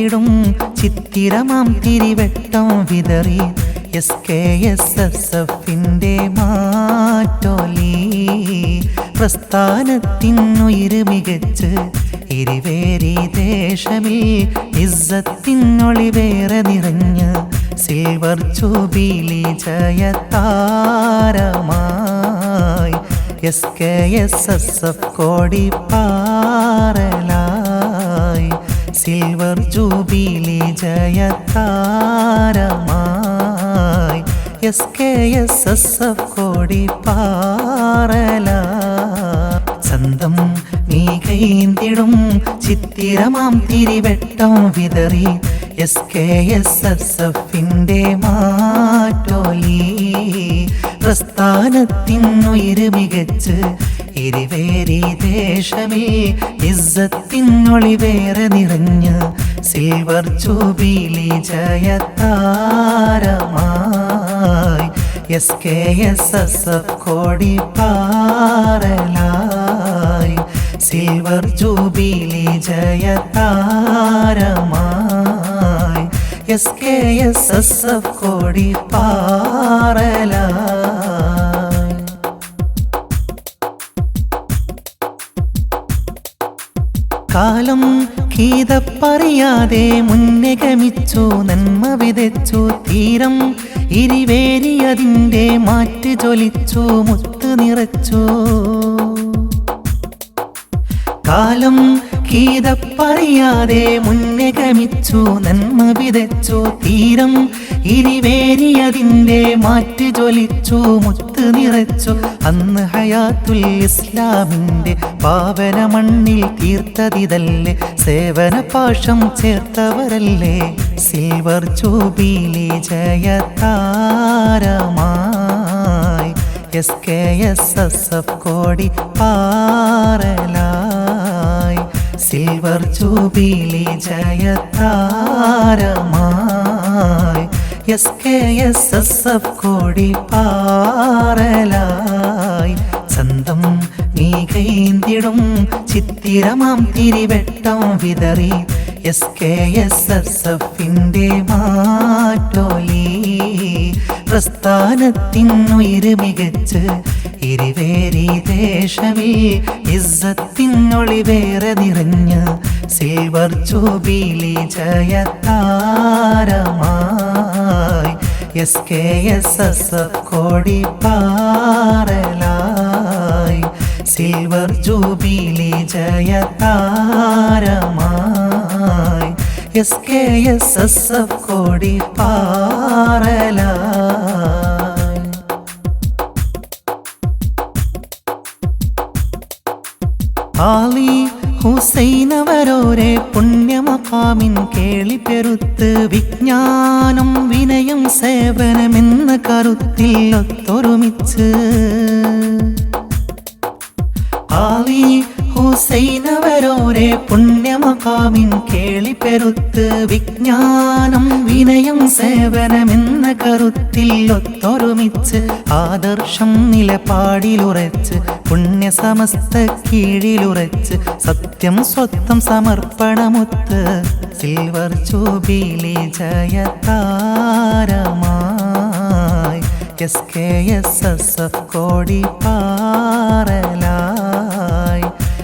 കൈന്തിടും ചിത്തിരമാം തിരിവെട്ടം വിതറി SKSSFന്റെ മാറ്റോലി പ്രസ്ഥാനത്തിനുയിര് മികച്ച് ഇരുവേരി ദേശമിൽ ഇസ്സത്തിനൊളിവേറെ നിറഞ്ഞ് സിൽവർ ജൂബിലി ജയതാരമായി SKSSF കോടിപ്പാറലായി സിൽവർ ജൂബിലി ജയതാരമായി SKSSF കോടിപ്പാറലായി ചന്തം നീ കൈന്തിടും ചിത്തിരമാം തിരിവെട്ടം വിതറി SKSSFന്റെ മാറ്റോലി പ്രസ്ഥാനത്തിനുയിര് മികച്ച് ഇരുവേരി ദേശമിൽ ഇസ്സത്തിനൊളിവേറെ നിറഞ്ഞ് സിൽവർ ജൂബിലി ജയതാരമായി SKSSF കോടിപ്പാറലായി സിൽവർ ജൂബിലി ജയതാരമായി SKSSF കോടിപ്പാറലായി കാലം ഗീതപ്പറിയാതെ മുന്നേ ഗമിച്ചു നന്മ വിതച്ചു തീരം ഇരുവേരിയതിൻ്റെ മാറ്റ് ജ്വലിച്ചു മുത്ത് നിറച്ചു കാലം ഗീതപ്പറിയാതെ മുന്നേ ഗമിച്ചു നന്മ വിതച്ചു തീരം ഇരുവേരിയതിൻ്റെ മാറ്റ് ജ്വലിച്ചു മുത്ത് നിറച്ചു അന്ന് ഹയാത്തുൽ ഇസ്ലാമിൻ്റെ പാവന മണ്ണിൽ തീർത്തതിതല്ലേ സേവന പാശം ചേർത്തവരല്ലേ സിൽവർ ജൂബിലി ജയതാരമായി SKSSF കോടിപ്പാറലായി സിൽവർ ജൂബിലി ജയതാരമായി SKSSF കോടിപ്പാറലായി ചന്തം നീ കൈന്തിടും ചിത്തിരമാം തിരിവെട്ടം വിതറി SKSSFന്റെ മാറ്റോലി പ്രസ്ഥാനത്തിനുയിര് മികച്ച് ഇരുവേരി ദേശമിൽ ഇസ്സത്തിനൊളിവേറെ നിറഞ്ഞ് സിൽവർ ജൂബിലി ജയതാരമായി SKSSF കോടിപ്പാറലായി സിൽവർ ജൂബിലി ജയതാരമായി SKSSF കോടിപ്പാറലായി ആലി ഹുസൈനവരോരെ പുണ്യമഖാമിൻ കേളി പെരുത്ത് വിജ്ഞാനം വിനയം സേവനമെന്ന കരുത്തിൽ ഒത്തൊരുമിച്ച് ആലി ഹുസൈനവരോരെ പുണ്യമഖാമിൻ കേളി പെരുത്ത് വിജ്ഞാനം വിനയം സേവനമെന്ന കരുത്തിൽ ഒത്തൊരുമിച്ച് ആദർശം നിലപാടിലുറച്ച് പുണ്യസമസ്ത കീഴിലുറച്ച് സത്യം സ്വത്വം സമർപ്പണമൊത്ത് സിൽവർ ജൂബിലി ജയതാരമായി SKSSF കോടിപ്പാറലായി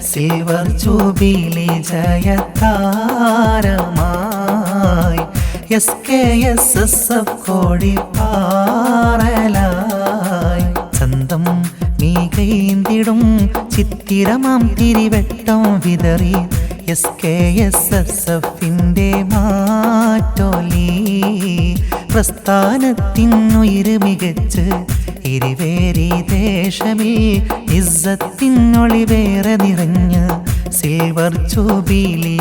സിൽവർ ജൂബിലി ജയതാരമായി SKSSF കോടിപ്പാറലായി ചന്തം നീ കൈന്തിടും ചിത്തിരമാം തിരിവെട്ടം വിതറി SKSSFന്റെ മാറ്റോലി പ്രസ്ഥാനത്തിനുയിര് മികച്ച് ഇരുവേരി ദേശമിൽ ഇസ്സത്തിനൊളിവേറെ നിറഞ്ഞ് സിൽവർ ജൂബിലി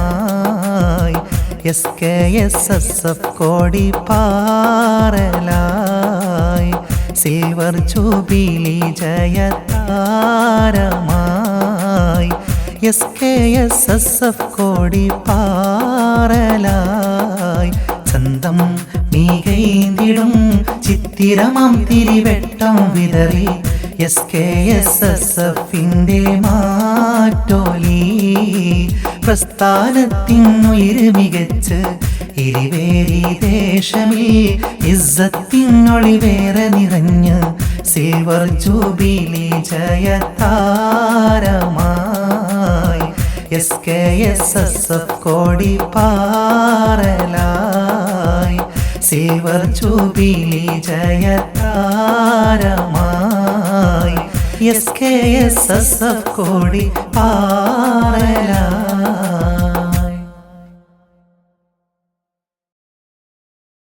ജയതാരമായി SKSSF കോടിപ്പാറലായി സിൽവർ ജൂബിലി ജയതാരമായി SKSSF കോടിപ്പാറലായി ചന്തം നീ കൈന്തിടും ചിത്തിരമാം തിരിവെട്ടം വിതറി SKSSFന്റെ മാറ്റോലി പ്രസ്ഥാനത്തിനുയിര് മികച്ച് ഇരുവേരി ദേശമിൽ ഇസ്സത്തിനൊളിവേറെ നിറഞ്ഞ് സിൽവർ ജൂബിലി ജയതാരമായി SKSSF കോടി പാറലായി സിൽവർ ജൂബിലി ജയതാരമായി SKSSF കോടി പാറലായി.